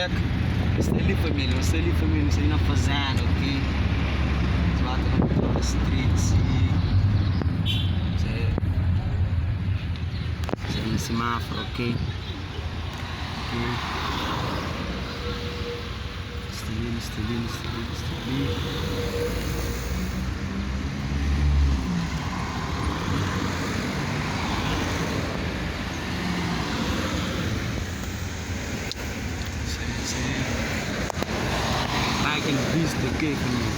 check. Você ali família, você ali família, você ali na fazenda, ok? Você lá tá na street, você ali no semáforo, ok? Está ali. Like and beast, ok, família?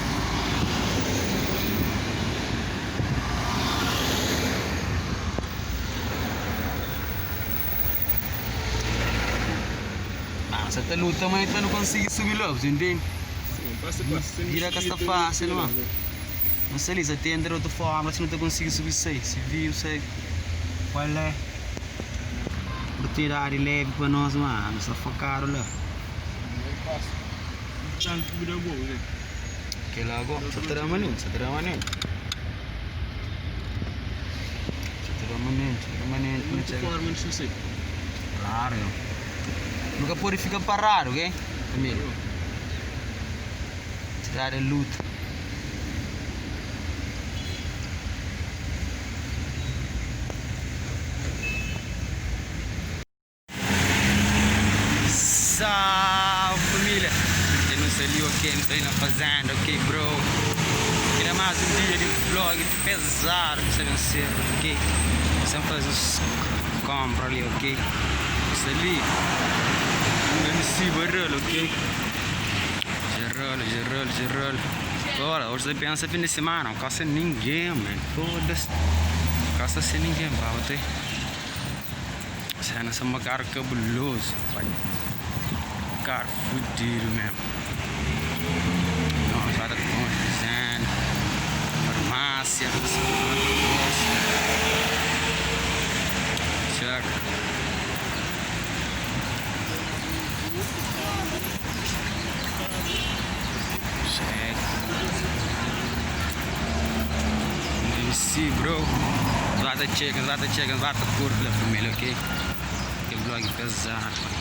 Essa luta também não consegui subir logo, entende? Sim, passa fácil. Vira que está fácil, não? Não sei se tem de outra forma, se não te conseguir subir, sei. Se viu, sei. Qual é? Por tirar leve para nós, mano. Só focaram lá. Não é fácil. Tanto vira bom, né? Que logo, só terá maninho. Muita forma, não sei. Claro. Nunca pode ficar parado, ok? Família. Tirar a luta. Salve família! Eu não sei ali, ok? Não sei na fazenda, ok, bro? Queria mais um dia de vlog pesado que você não sei, ok? Sempre faz os compras ali, ok? Isso ali, um MC barulho, ok? Gerolo. Agora, hoje você pensa fim de semana, não caça ninguém, man. Foda-se. Não caça sem ninguém, pá, você. Você não é um cara cabuloso, pai. Cara fudido mesmo. Nós vai com design, farmácia, check. MC, bro. Vada checking, vada curva, família, ok? Que vlog pesado.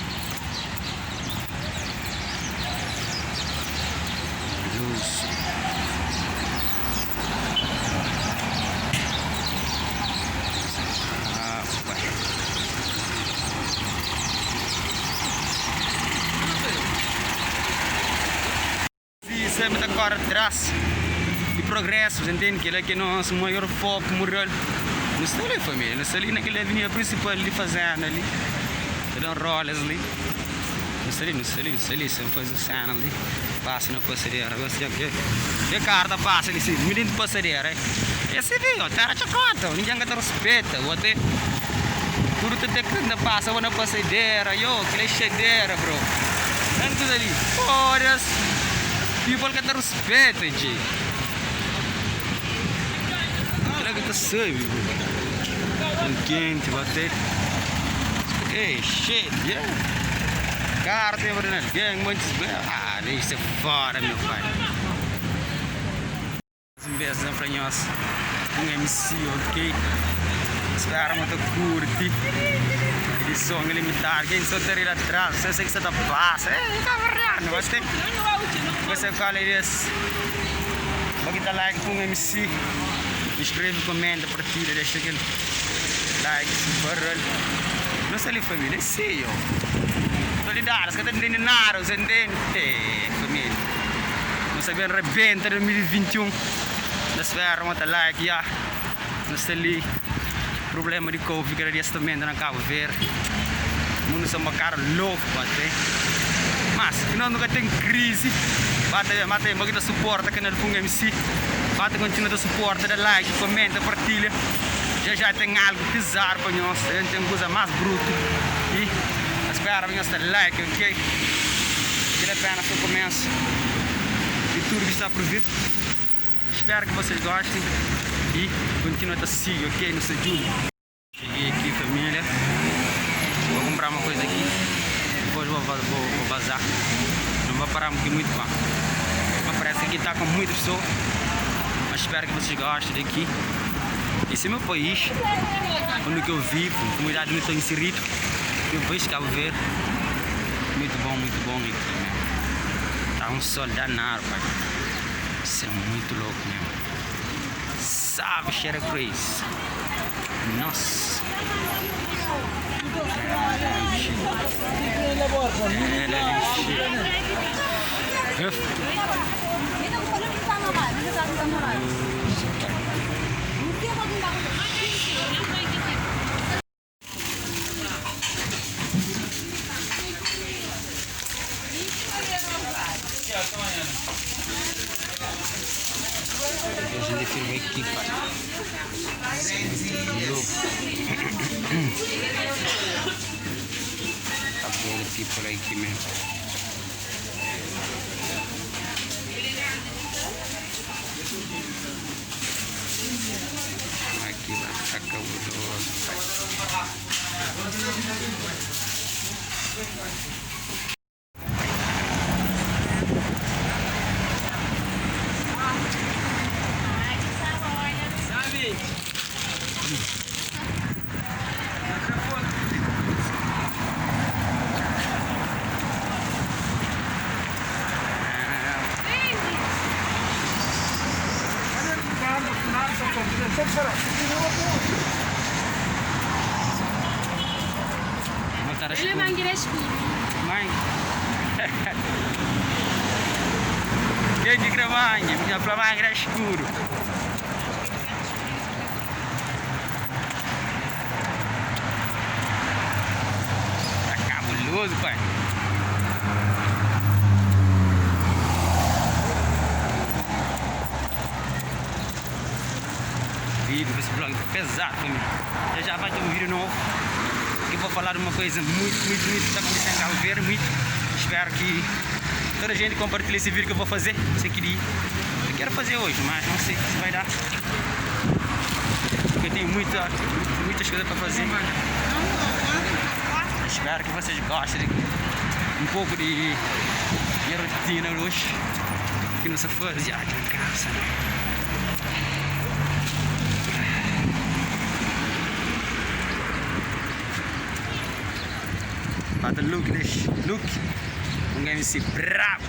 Sempre está correr atrás de progresso, entende? Que ele é que nosso maior foco moral. Não está ali, família, não está ali naquela avenida principal ali fazendo ali. Dão rolas ali. Não está ali, sempre faz o cena ali. Passa na passadeira, você aqui. E a carta passa ali, sim, menino de passadeira, hein? Esse viu, tá te conta, ninguém te respeita, você. Tudo que te passa na passadeira, que chedeira, bro. Tanto ali, foda-se. People que te respeita, gente. Será que te sabe, bro? Com quem te bater? Hey, shit, yeah. Carta, Bernardo, gang, muitos bem. Isso é fora, meu pai. Um beijo para nós. MC, ok? Espero que você curte. Edição limitada. Quem só tem lá atrás, você sei que você está passa. Não vai ter. Você fala isso. Basta like com o MC. Inscreve, comenta, partilha, deixa aquele like, super. Não sei ali, família, é sim, solidários, que estão nada, você entende? Família. Não sabia rebenta 2021. Nós esperamos uma like, já. Não sei ali. Problema de Covid, que era também na Cabo Verde. O mundo é uma cara louco, bate. Mas, nós nunca tem crise. Bate, mas que suporta o canal com MC. Bate, continua a suporta, dá like, comenta, partilha. Já tem algo bizarro para nós. A gente tem coisa mais bruta. E espero que você like, ok? Vale a pena se eu começo. E tudo que está por vir. Espero que vocês gostem. E continue a seguir, ok? No Sejúlio. Cheguei aqui, família. Vou comprar uma coisa aqui. Depois vou vazar. Não vou parar aqui muito bom. Mas parece que aqui está com muitas pessoas. Mas espero que vocês gostem daqui. Esse é meu país. Onde que eu vivo. Comunidade onde estou inserido. Meu país, Cabo Verde. Muito muito bom aqui, meu. Tá um sol danado, pai. Isso é muito louco, meu. Salve, Xera Crazy. Nossa. A gente filma aqui, pai. Tá bom aqui por aqui mesmo. Aqui vai ficar cabuloso, pai. Ele vai virar escuro. Mãe. Que de gramanha, minha flama era escuro. Tá cabuloso, pai. Vídeo, esse vlog tá pesado pra mim. Já vai ter um vídeo novo. Eu vou falar de uma coisa muito que está acontecendo em Cabo Verde, muito. Espero que toda a gente compartilhe esse vídeo que eu vou fazer. Eu quero fazer hoje, mas não sei se vai dar. Porque eu tenho muitas coisas para fazer. Espero que vocês gostem um pouco de rotina hoje. Que não se faz, aqui em casa. But look, um MC bravo.